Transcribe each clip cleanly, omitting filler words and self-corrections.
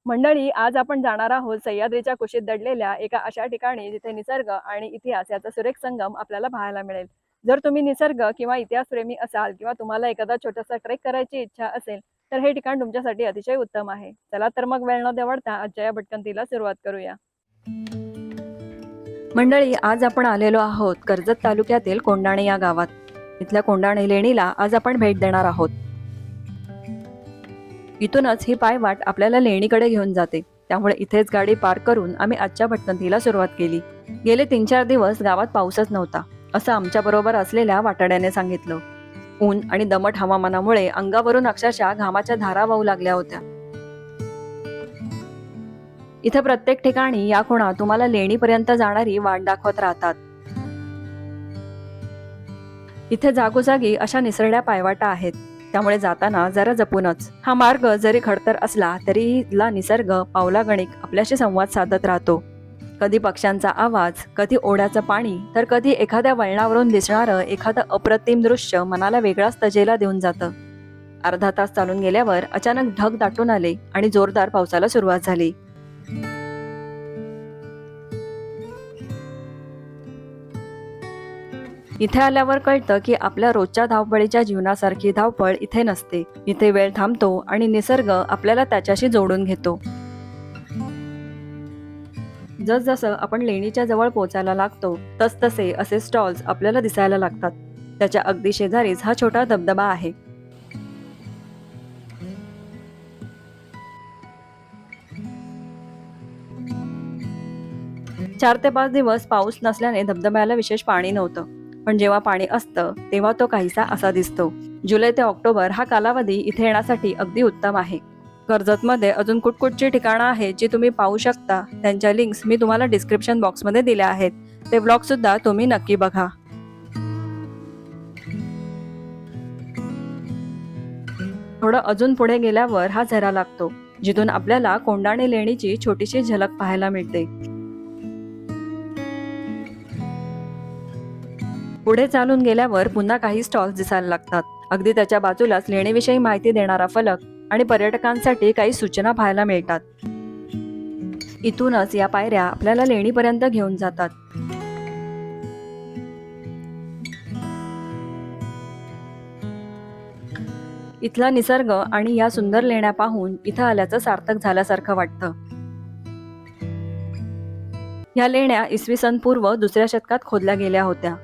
मंडळी, आज आपण जाणार आहोत सह्याद्रीच्या कुशीत दडलेल्या एका अशा ठिकाणी जिथे निसर्ग आणि इतिहास याचा सुरेख संगम आपल्याला पाहायला मिळेल. जर तुम्ही निसर्ग किंवा इतिहास प्रेमी असाल किंवा तुम्हाला एखादा छोटासा ट्रेक करायची इच्छा असेल तर हे ठिकाण तुमच्यासाठी अतिशय उत्तम आहे. चला तर मग वेळ न देवडता आजच्या या भटकंतीला सुरुवात करूया. मंडळी, आज आपण आलेलो आहोत कर्जत तालुक्यातील कोंडाणे या गावात. इथल्या कोंडाणे लेणीला आज आपण भेट देणार आहोत. इथूनच ही पायवाट आपल्याला लेणीकडे घेऊन जाते, त्यामुळे इथेच गाडी पार्क करून आम्ही आजच्या भटकंतीला सुरुवात केली. गेले 3-4 दिवस गावात पाऊसच नव्हता, असं आमच्या बरोबर असलेल्या वाटाड्याने सांगितलं. ऊन आणि दमट हवामानामुळे अंगावरून अक्षरशः घामाच्या धारा वाहू लागल्या होत्या. इथे प्रत्येक ठिकाणी या खुणा तुम्हाला लेणीपर्यंत जाणारी वाट दाखवत राहतात. इथे जागोजागी अशा निसरड्या पायवाटा आहेत, त्यामुळे जाताना जरा जपूनच. हा मार्ग जरी खडतर असला तरी इथला निसर्ग पावलागणिक आपल्याशी संवाद साधत राहतो. कधी पक्ष्यांचा आवाज, कधी ओढ्याचं पाणी, तर कधी एखाद्या वळणावरून दिसणारं एखादं अप्रतिम दृश्य मनाला वेगळाच तजेला देऊन जातं. अर्धा तास चालून गेल्यावर अचानक ढग दाटून आले आणि जोरदार पावसाला सुरुवात झाली. इथे आल्यावर कळतं की आपल्या रोजच्या धावपळीच्या जीवनासारखी धावपळ इथे नसते. इथे वेळ थांबतो आणि निसर्ग आपल्याला त्याच्याशी जोडून घेतो. जसजसं आपण लेणीच्या जवळ पोहोचायला लागतो तसतसे असे स्टॉल्स आपल्याला दिसायला लागतात. त्याच्या अगदी शेजारीच हा छोटा धबधबा आहे. चार ते 5 दिवस पाऊस नसल्याने धबधब्याला विशेष पाणी नव्हतं, पण जेव्हा पाणी असतं तेव्हा तो काहीसा असा दिसतो. जुलै ते ऑक्टोबर हा कालावधी इथे येण्यासाठी अगदी उत्तम आहे. कर्जतमध्ये अजून कुठकुठची ठिकाणं आहेत जी तुम्ही पाहू शकता. त्यांच्या लिंक्स मी तुम्हाला डिस्क्रिप्शन बॉक्समध्ये दिल्या आहेत. ते ब्लॉग सुद्धा तुम्ही नक्की बघा. थोडं अजून पुढे गेल्यावर हा झरा लागतो, जिथून आपल्याला कोंडाणे लेणीची छोटीशी झलक पाहायला मिळते. पुढे चालून गेल्यावर पुन्हा काही स्टॉल्स दिसायला लागतात. अगदी त्याच्या बाजूलाच लेणीविषयी माहिती देणारा फलक आणि पर्यटकांसाठी काही सूचना पाहायला मिळतात. इथूनच या पायऱ्या आपल्याला लेणीपर्यंत घेऊन जातात. इथला निसर्ग आणि या सुंदर लेण्या पाहून इथं आल्याचं सार्थक झाल्यासारखं वाटतं. या लेण्या इसवी सन पूर्व 2ऱ्या शतकात खोदल्या गेल्या होत्या.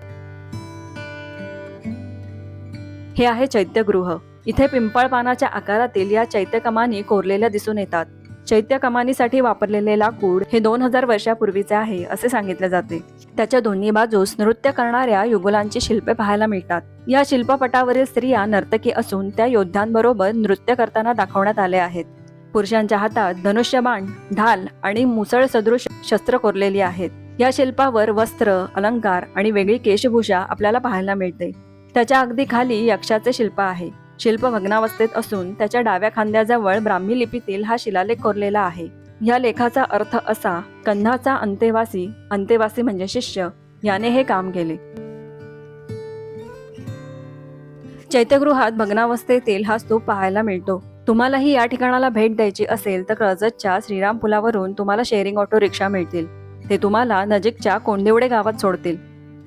हे आहे चैत्यगृह. इथे पिंपळ पानाच्या आकारातील या चैत्य कमानी कोरलेल्या दिसून येतात. चैत्य कमानीसाठी वापरलेले लाकूड हे 2000 वर्षापूर्वीचे आहे असे सांगितले जाते. त्याच्या दोन्ही बाजूस नृत्य करणाऱ्या युगलांची शिल्पे पाहायला मिळतात. या शिल्पपटावरील स्त्रिया नर्तकी असून त्या योद्ध्यांबरोबर नृत्य करताना दाखवण्यात आले आहेत. पुरुषांच्या हातात धनुष्यबाण, ढाल आणि मुसळ सदृश शस्त्र कोरलेली आहेत. या शिल्पावर वस्त्र, अलंकार आणि वेगळी केशभूषा आपल्याला पाहायला मिळते. त्याच्या अगदी खाली यक्षाचे शिल्प आहे. शिल्प भग्नावस्थेत असून त्याच्या डाव्या खांद्याजवळ ब्राह्मी लिपीतील हा शिलालेख कोरलेला आहे. या लेखाचा अर्थ असा: कंधाचा अंतेवासी, अंतेवासी म्हणजे शिष्य, याने हे काम केले. चैत्यगृहात भग्नावस्थेतील हा स्तूप पाहायला मिळतो. तुम्हालाही या ठिकाणाला भेट द्यायची असेल तर कर्जतच्या श्रीराम पुलावरून तुम्हाला शेअरिंग ऑटो रिक्षा मिळतील. ते तुम्हाला नजीकच्या कोंडिवडे गावात सोडतील.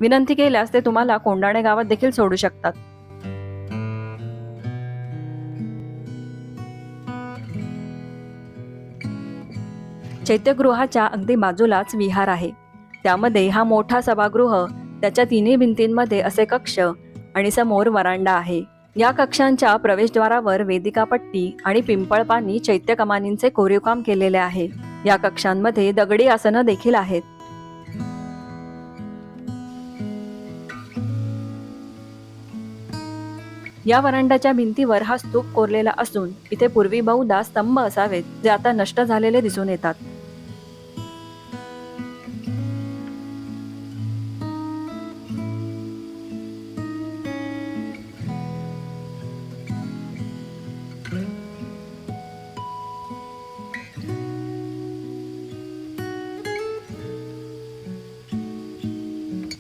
विनंती केल्यास ते तुम्हाला कोंडाणे गावात देखील सोडू शकतात. चैत्यगृहाच्या अगदी बाजूलाच विहार आहे. त्यामध्ये हा मोठा सभागृह, त्याच्या तिन्ही भिंतींमध्ये असे कक्ष आणि समोर वरांडा आहे. या कक्षांच्या प्रवेशद्वारावर वेदिकापट्टी आणि पिंपळपानी चैत्य कमानींचे कोरीवकाम केलेले आहे. या कक्षांमध्ये दगडी आसनं देखील आहेत. या वरांडाच्या भिंतीवर हा स्तूप कोरलेला असून इथे पूर्वी बहुधा स्तंभ असावेत, जे आता नष्ट झालेले दिसून येतात.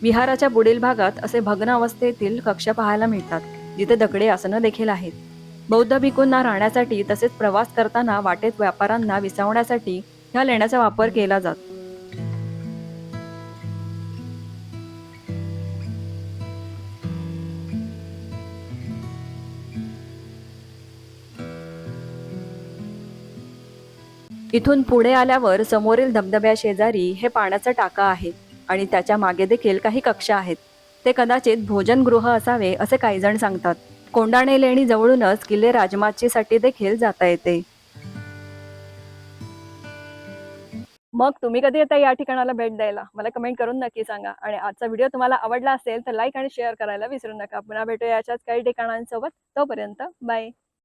विहाराच्या पुढील भागात असे भग्न अवस्थेतील कक्ष पाहायला मिळतात, जिथे दगडी आसनं देखील आहेत. बौद्ध भिक्खूंना राहण्यासाठी तसेच प्रवास करताना वाटेत व्यापाऱ्यांना विसावण्यासाठी ह्या लेण्याचा वापर केला जात. इथून पुढे आल्यावर समोरील धबधब्या शेजारी हे पाण्याचा टाका आहे आणि त्याच्या मागे देखील काही कक्षा आहेत. ते कदाचित भोजनगृह असावे असे काही जण सांगतात. कोंडाणे लेणी जवळूनच किल्ले राजमाचीसाठी देखील जाता येते. मग तुम्ही कधी येता या ठिकाणाला भेट द्यायला मला कमेंट करून नक्की सांगा. आणि आजचा व्हिडिओ तुम्हाला आवडला असेल तर लाईक आणि शेअर करायला विसरू नका. पुन्हा भेटूया अशाच काही ठिकाणांसोबत. तोपर्यंत बाय.